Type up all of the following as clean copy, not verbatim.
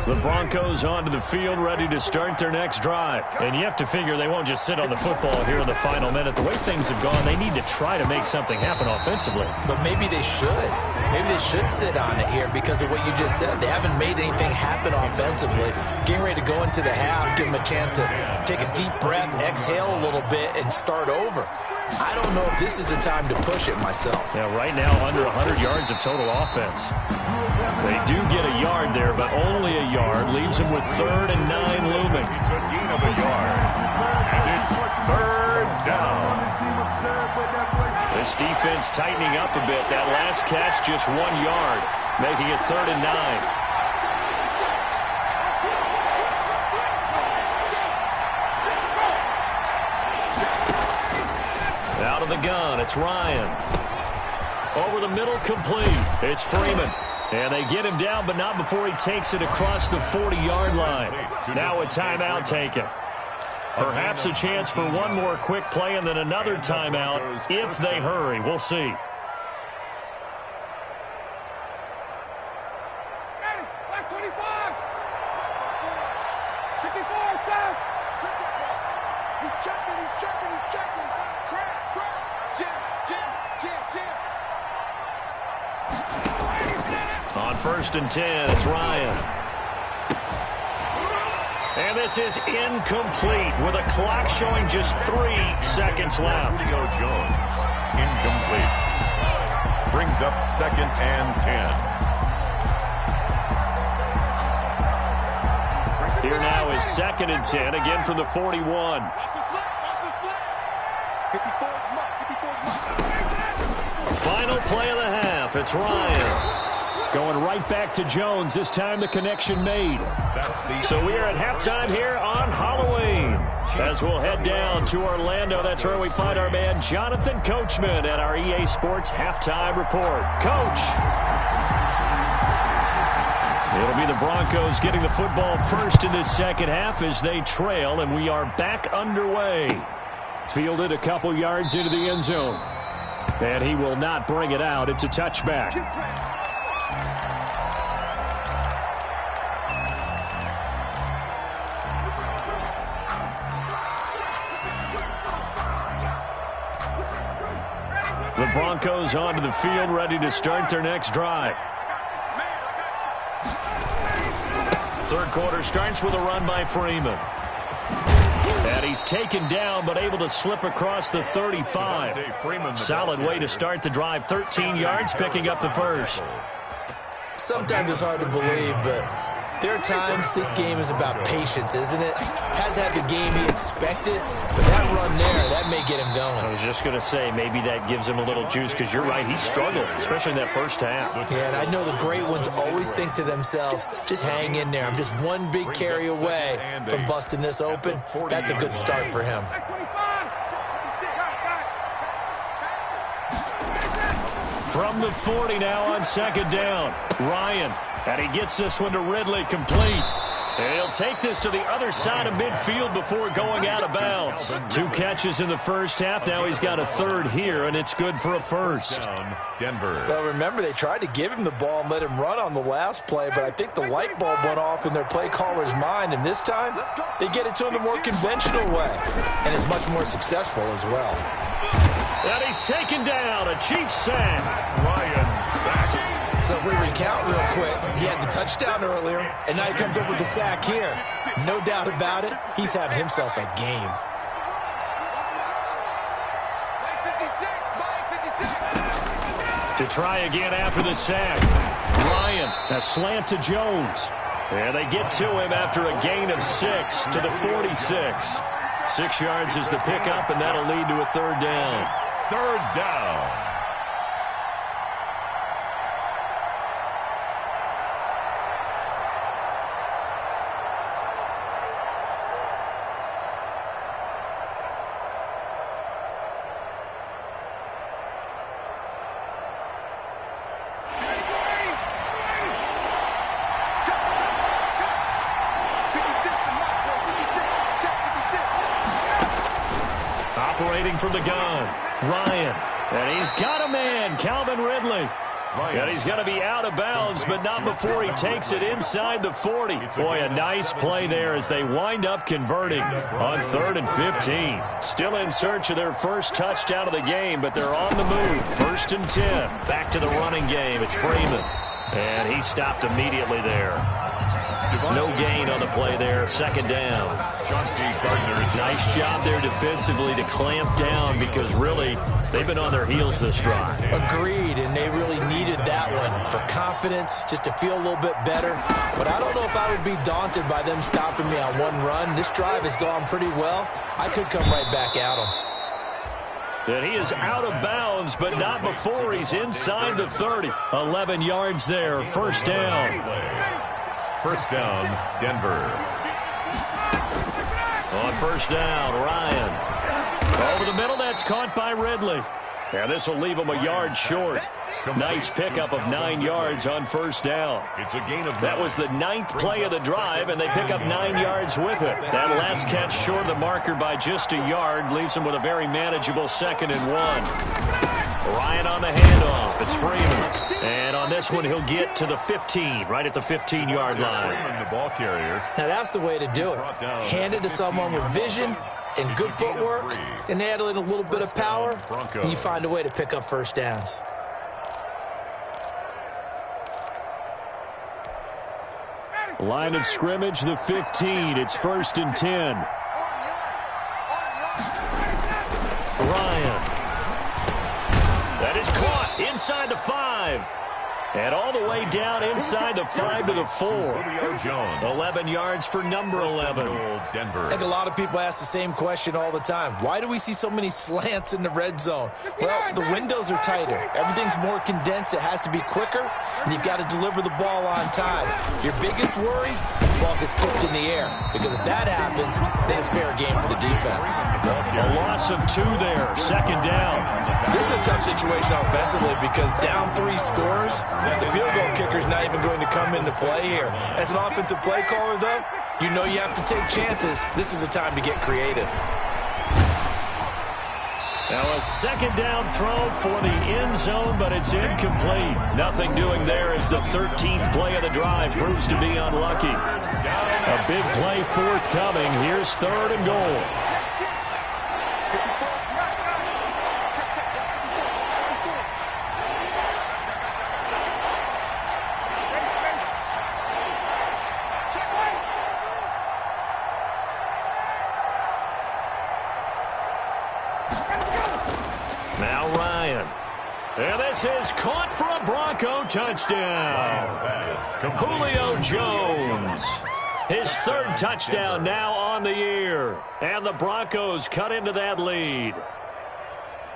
The Broncos onto the field, ready to start their next drive. And you have to figure they won't just sit on the football here in the final minute. The way things have gone, they need to try to make something happen offensively. But maybe they should. Maybe they should sit on it here because of what you just said. They haven't made anything happen offensively. Getting ready to go into the half, give them a chance to take a deep breath, exhale a little bit, and start over. I don't know if this is the time to push it myself. Yeah, right now under 100 yards of total offense. They do get a yard there, but only a yard. Leaves them with 3rd and 9 looming. It's a gain of a yard. And it's 3rd down. This defense tightening up a bit. That last catch just 1 yard, making it 3rd and 9. Out of the gun, it's Ryan. Over the middle, complete. It's Freeman. And they get him down, but not before he takes it across the 40-yard line. Now a timeout taken. Perhaps a chance for one more quick play and then another timeout if they hurry. We'll see. On 1st and 10, it's Ryan. And this is incomplete with a clock showing just 3 seconds left. Julio Jones, incomplete. Brings up 2nd and 10. Here now is 2nd and 10, again from the 41. Final play of the half, it's Ryan. Going right back to Jones, this time the connection made. So we are at halftime here on Halloween. As we'll head down to Orlando, that's where we find our man Jonathan Coachman at our EA Sports Halftime Report. Coach. It'll be the Broncos getting the football first in this second half as they trail, and we are back underway. Fielded a couple yards into the end zone. And he will not bring it out. It's a touchback. The Broncos onto the field, ready to start their next drive. Third quarter starts with a run by Freeman. And he's taken down, but able to slip across the 35. Solid way to start the drive. 13 yards, picking up the first. Sometimes it's hard to believe, but there are times this game is about patience, isn't it? Has had the game he expected, but that run there, that may get him going. I was just going to say, maybe that gives him a little juice, because you're right, he struggled, especially in that first half. Yeah, and I know the great ones always think to themselves, just hang in there. I'm just one big carry away from busting this open. That's a good start for him. From the 40 now on 2nd down. Ryan, and he gets this one to Ridley, complete. And he'll take this to the other side of midfield before going out of bounds. 2 catches in the first half. Now he's got a 3rd here, and it's good for a first. Denver. Well, remember, they tried to give him the ball and let him run on the last play, but I think the light bulb went off in their play caller's mind, and this time they get it to him the more conventional way, and is much more successful as well. And he's taken down, a Chiefs sack. Ryan sack. So if we recount real quick, he had the touchdown earlier, and now he comes up with the sack here. No doubt about it, he's having himself a game. To try again after the sack. Ryan, a slant to Jones. And they get to him after a gain of 6 to the 46. 6 yards is the pickup, and that'll lead to a 3rd down. 3rd down. Operating from the gun, Ryan. And he's got a man, Calvin Ridley. And he's going to be out of bounds, but not before he takes it inside the 40. Boy, a nice play there as they wind up converting on 3rd and 15. Still in search of their first touchdown of the game, but they're on the move. 1st and 10. Back to the running game. It's Freeman. And he stopped immediately there. No gain on the play there. 2nd down. Nice job there defensively to clamp down because really they've been on their heels this drive. Agreed, and they really needed that one for confidence, just to feel a little bit better. But I don't know if I would be daunted by them stopping me on one run. This drive has gone pretty well. I could come right back at them. And he is out of bounds, but not before he's inside the 30. 11 yards there, 1st down. 1st down, Denver. On 1st down, Ryan. Over the middle, that's caught by Ridley. And this will leave him a yard short. Nice pickup of 9 yards on 1st down. It's a gain of that was the 9th play of the drive, and they pick up 9 yards with it. That last catch short of the marker by just a yard leaves him with a very manageable 2nd and 1. Ryan on the handoff. It's Freeman. And on this one, he'll get to the 15, right at the 15-yard line. The ball carrier. Now, that's the way to do it. Hand it to someone with vision and good footwork, and add in a little bit of power, and you find a way to pick up 1st downs. Line of scrimmage, the 15. It's 1st and 10. Ryan. That is caught inside the 5. And all the way down inside the 5 to the 4. 11 yards for number 11. I think a lot of people ask the same question all the time. Why do we see so many slants in the red zone? Well, the windows are tighter. Everything's more condensed. It has to be quicker, and you've got to deliver the ball on time. Your biggest worry, the ball gets tipped in the air. Because if that happens, then it's fair game for the defense. A loss of 2 there. 2nd down. This is a tough situation offensively because down 3 scores, the field goal kicker's not even going to come into play here. As an offensive play caller, though, you know you have to take chances. This is a time to get creative. Now a 2nd down throw for the end zone, but it's incomplete. Nothing doing there as the 13th play of the drive proves to be unlucky. A big play forthcoming. Here's 3rd and goal. Now Ryan. And this is caught for a Bronco touchdown. Julio Jones. His 3rd touchdown now on the year. And the Broncos cut into that lead.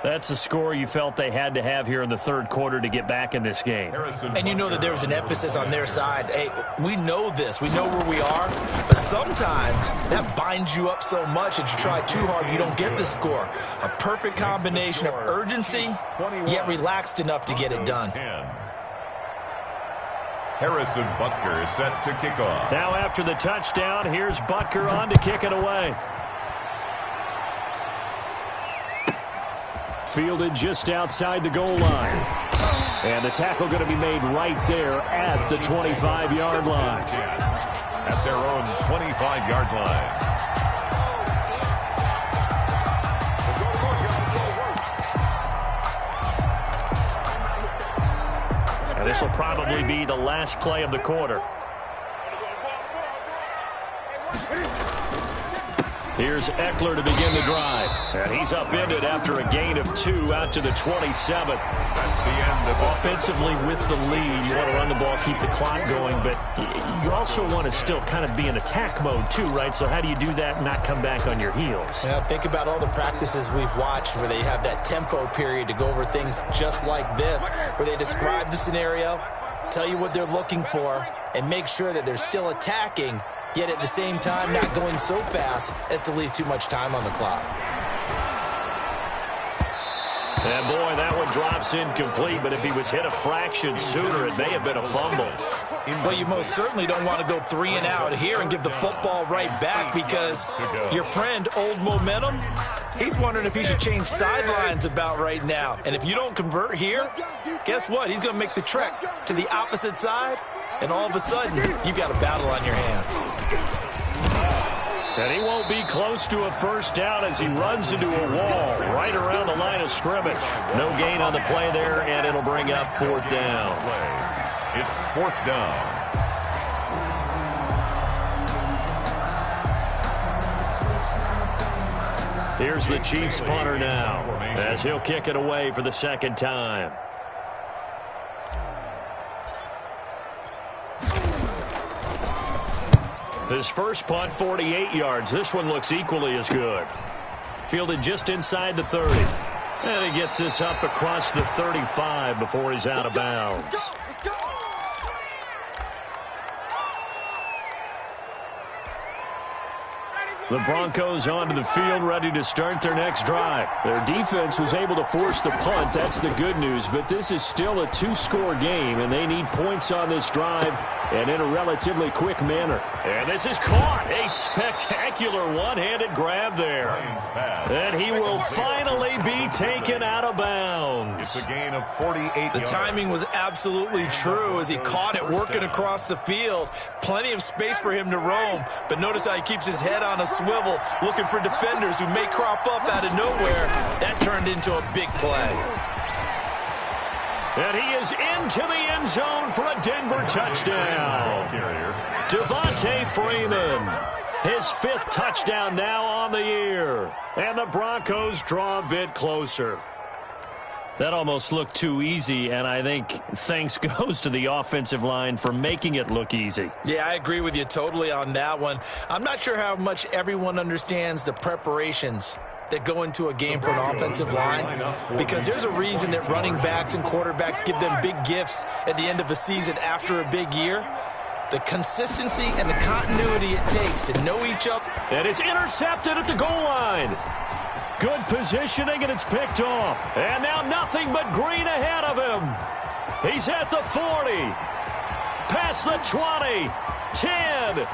That's a score you felt they had to have here in the 3rd quarter to get back in this game. And you know that there was an emphasis on their side. Hey, we know this. We know where we are. But sometimes that binds you up so much that you try too hard, you don't get the score. A perfect combination of urgency, yet relaxed enough to get it done. Harrison Butker set to kick off. Now after the touchdown, here's Butker on to kick it away. Fielded just outside the goal line. And the tackle going to be made right there at the 25-yard line. At their own 25-yard line. And this will probably be the last play of the quarter. Here's Eckler to begin the drive. And he's upended after a gain of 2 out to the 27. That's the end of offensively with the lead. You want to run the ball, keep the clock going, but you also want to still kind of be in attack mode too, right? So how do you do that and not come back on your heels? Yeah, think about all the practices we've watched where they have that tempo period to go over things just like this, where they describe the scenario, tell you what they're looking for, and make sure that they're still attacking, yet at the same time not going so fast as to leave too much time on the clock. And boy, that one drops incomplete, but if he was hit a fraction sooner, it may have been a fumble. Well, you most certainly don't want to go 3 and out here and give the football right back because your friend, Old Momentum, He's wondering if he should change sidelines about right now. And if you don't convert here, guess what? He's going to make the trek to the opposite side, and all of a sudden, you've got a battle on your hands. And he won't be close to a first down as he runs into a wall right around the line of scrimmage. No gain on the play there, and it'll bring up fourth down. It's fourth down. Here's the Chiefs punter now as he'll kick it away for the second time. His first punt, 48 yards. This one looks equally as good. Fielded just inside the 30. And he gets this up across the 35 before he's out of bounds. The Broncos onto the field, ready to start their next drive. Their defense was able to force the punt. That's the good news. But this is still a two-score game, and they need points on this drive and in a relatively quick manner. And this is caught. A spectacular one-handed grab there. And he will finally be taken out of bounds. It's a gain of 48 yards. The timing was absolutely true as he caught it working across the field. Plenty of space for him to roam. But notice how he keeps his head on a swivel, looking for defenders who may crop up out of nowhere. That turned into a big play. And he is into the end zone for a Denver touchdown. Devontae Freeman, his fifth touchdown now on the year. And the Broncos draw a bit closer. That almost looked too easy, and I think thanks goes to the offensive line for making it look easy. Yeah, I agree with you totally on that one. I'm not sure how much everyone understands the preparations that go into a game for an offensive line, because there's a reason that running backs and quarterbacks give them big gifts at the end of a season after a big year. The consistency and the continuity it takes to know each other. And it's intercepted at the goal line. Good positioning, and it's picked off. And now nothing but green ahead of him. He's at the 40. Past the 20. 10.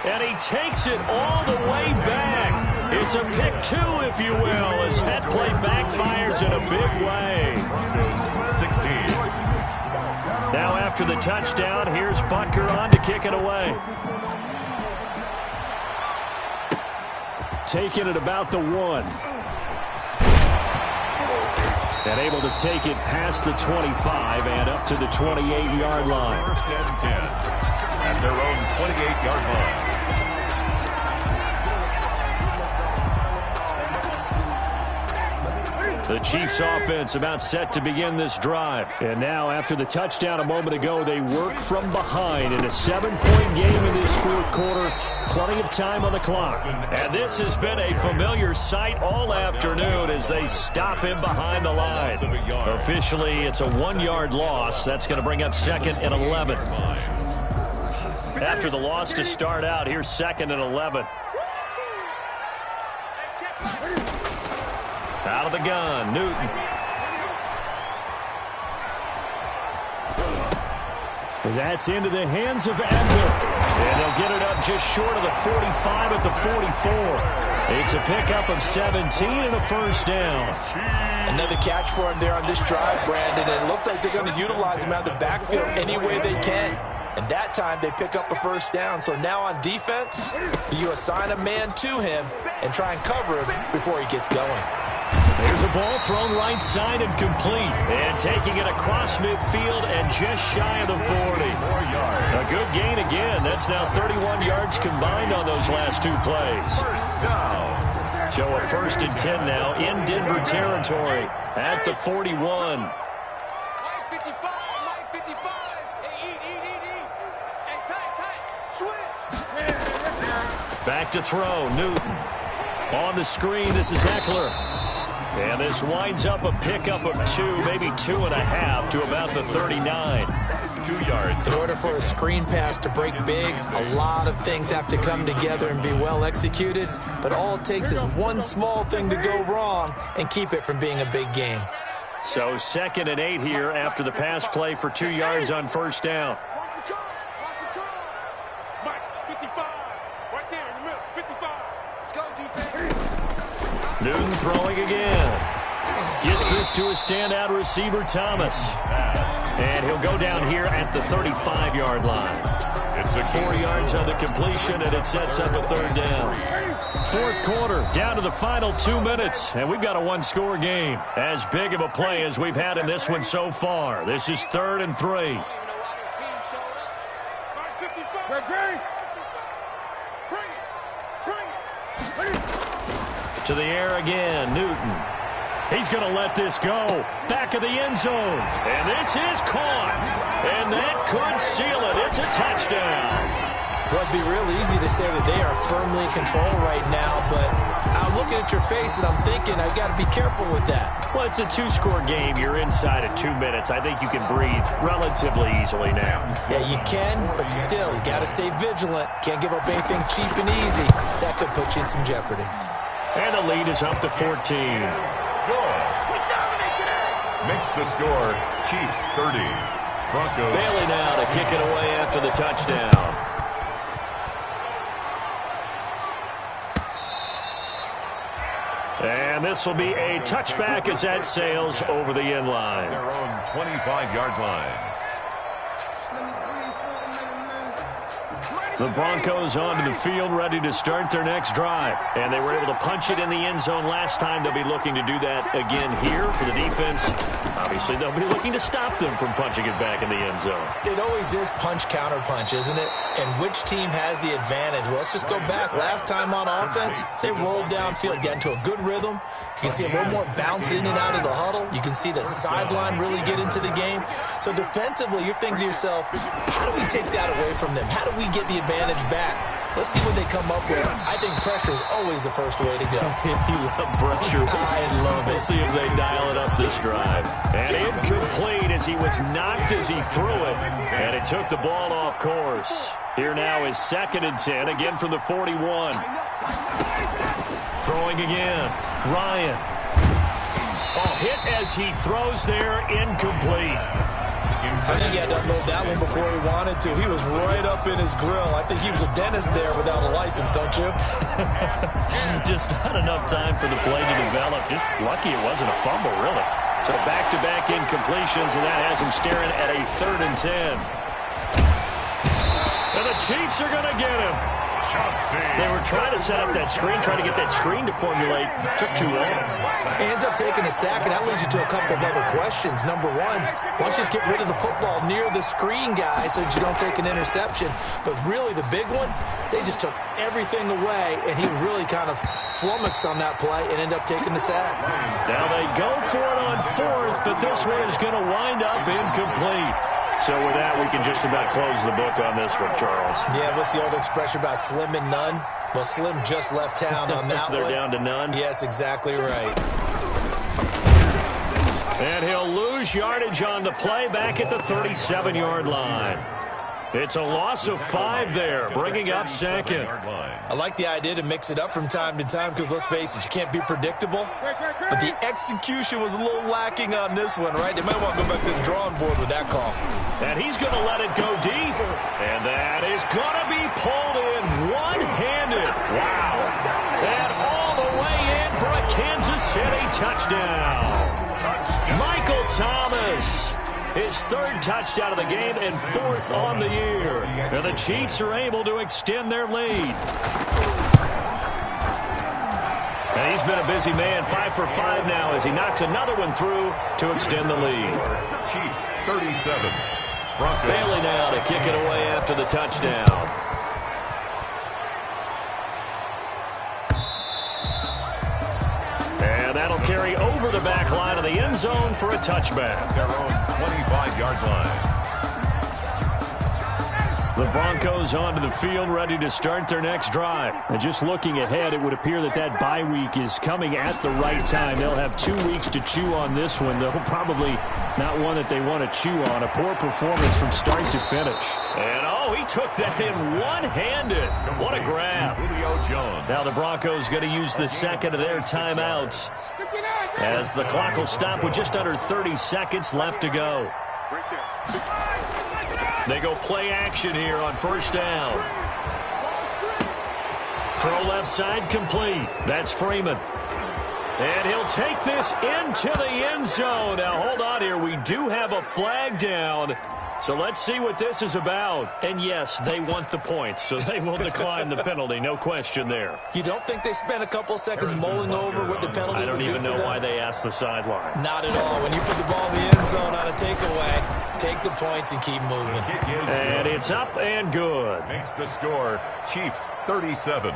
And he takes it all the way back. It's a pick two, if you will, as that play backfires in a big way. 16. Now after the touchdown, here's Butker on to kick it away. Taking it about the 1. And able to take it past the 25 and up to the 28-yard line. First and 10 at their own 28-yard line. The Chiefs offense about set to begin this drive. And now after the touchdown a moment ago, they work from behind in a 7-point game in this fourth quarter. Plenty of time on the clock. And this has been a familiar sight all afternoon as they stop him behind the line. Officially, it's a 1-yard loss. That's going to bring up second and 11. After the loss to start out, here's second and 11. Out of the gun, Newton. That's into the hands of Abner. And they'll get it up just short of the 45 at the 44. It's a pickup of 17 and a first down. Another catch for him there on this drive, Brandon. And it looks like they're going to utilize him out of the backfield any way they can. And that time they pick up a first down. So now on defense, you assign a man to him and try and cover him before he gets going. There's a ball thrown right side and complete. And taking it across midfield and just shy of the 40. A good gain again. That's now 31 yards combined on those last two plays. First down. So a first and 10 now in Denver territory at the 41. Mike 55, Mike 55. Hey, eat. Hey, tight. Switch. Back to throw, Newton. On the screen, this is Eckler. And this winds up a pickup of 2, maybe 2.5 to about the 39. 2 yards. In order for a screen pass to break big, a lot of things have to come together and be well executed. But all it takes is one small thing to go wrong and keep it from being a big game. So second and 8 here after the pass play for 2 yards on first down. Watch the curl. Mike 55. Right there in the middle. 55. Let's go, defense. Newton throwing again. Gets this to a standout receiver, Thomas. And he'll go down here at the 35-yard line. It's 4 yards on the completion, and it sets up a third down. Fourth quarter, down to the final 2 minutes, and we've got a one-score game. As big of a play as we've had in this one so far. This is 3rd and 3. To the air again, Newton. He's going to let this go. Back of the end zone. And this is caught. And that could seal it. It's a touchdown. Well, it'd be real easy to say that they are firmly in control right now, but I'm looking at your face and I'm thinking I've got to be careful with that. Well, it's a 2-score game. You're inside of 2 minutes. I think you can breathe relatively easily now. Yeah, you can, but still, you got to stay vigilant. Can't give up anything cheap and easy. That could put you in some jeopardy. And the lead is up to 14. Makes the score Chiefs 30. Broncos. Bailey now to kick it away after the touchdown. And this will be a touchback as that sails over the end line. Their own 25-yard line. The Broncos onto the field, ready to start their next drive. And they were able to punch it in the end zone last time. They'll be looking to do that again here for the defense. Obviously, they'll be looking to stop them from punching it back in the end zone. It always is punch-counter-punch, isn't it? And which team has the advantage? Well, let's just go back. Last time on offense, they rolled downfield, got into a good rhythm. You can see a little more bounce in and out of the huddle. You can see the sideline really get into the game. So defensively, you're thinking to yourself, how do we take that away from them? How do we get the advantage back? Let's see what they come up with. I think pressure is always the first way to go. You love pressure. I love it. We'll see if they dial it up this drive. And incomplete as he was knocked as he threw it. And it took the ball off course. Here now is 2nd and 10, again from the 41. Throwing again. Ryan. Oh, hit as he throws there, incomplete. I think he had to unload that one before he wanted to. He was right up in his grill. I think he was a dentist there without a license, don't you? Just not enough time for the play to develop. Just lucky it wasn't a fumble, really. So back-to-back incompletions, and that has him staring at a 3rd and 10. And the Chiefs are going to get him. They were trying to set up that screen, trying to get that screen to formulate. Took too long. He ends up taking a sack, and that leads you to a couple of other questions. Number one, why don't you just get rid of the football near the screen guy so that you don't take an interception? But really, the big one, they just took everything away, and he was really kind of flummoxed on that play and ended up taking the sack. Now they go for it on 4th, but this one is going to wind up incomplete. So with that, we can just about close the book on this one, Charles. Yeah, what's the old expression about slim and none? Well, Slim just left town on that They're one. down to none? Yes, exactly right. And he'll lose yardage on the play back at the 37-yard line. It's a loss of 5 there, bringing up 2nd. I like the idea to mix it up from time to time because, let's face it, you can't be predictable. But the execution was a little lacking on this one, right? They might want to go back to the drawing board with that call. And he's going to let it go deep. And that is going to be pulled in one-handed. Wow. And all the way in for a Kansas City touchdown. Michael Thomas. His 3rd touchdown of the game and 4th on the year. And the Chiefs are able to extend their lead. And he's been a busy man, 5 for 5 now as he knocks another one through to extend the lead. Chiefs 37. Broncos. Bailey now to kick it away after the touchdown. And that'll carry over the back line of the end zone for a touchback. Their own 25-yard line. The Broncos onto the field, ready to start their next drive. And just looking ahead, it would appear that that bye week is coming at the right time. They'll have 2 weeks to chew on this one, though probably not one that they want to chew on. A poor performance from start to finish. And, oh, he took that in one-handed. What a grab. Julio Jones. Now the Broncos going to use the 2nd of their timeouts as the clock will stop with just under 30 seconds left to go. They go play action here on 1st down. Throw left side complete. That's Freeman. And he'll take this into the end zone. Now, hold on here. We do have a flag down. So let's see what this is about. And, yes, they want the points, so they will decline the penalty. No question there. You don't think they spent a couple seconds mulling over what the penalty I don't would do even for know them? why they asked the sideline. Not at all. When you put the ball in the end zone on a takeaway, take the points and keep moving. And it's up and good. Makes the score Chiefs 37,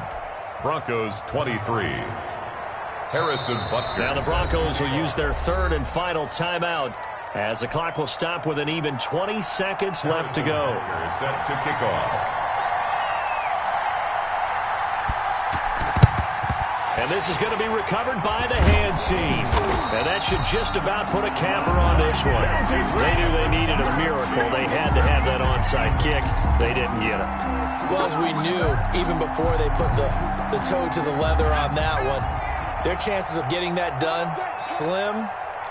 Broncos 23. Harrison Butker. Now the Broncos will use their third and final timeout as the clock will stop with an even 20 seconds left to go. Set to kick off. And this is going to be recovered by the hands team. And that should just about put a capper on this one. They knew they needed a miracle. They had to have that onside kick. They didn't get it. Well, as we knew, even before they put the toe to the leather on that one, their chances of getting that done, slim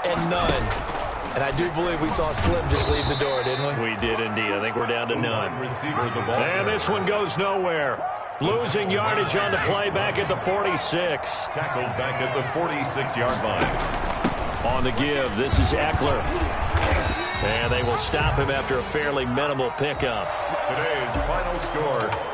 and none. And I do believe we saw Slim just leave the door, didn't we? We did indeed. I think we're down to none. Receiver the ball. And this one goes nowhere. Losing yardage on the play back at the 46. Tackled back at the 46-yard line. On the give, this is Eckler. And they will stop him after a fairly minimal pickup. Today's final score.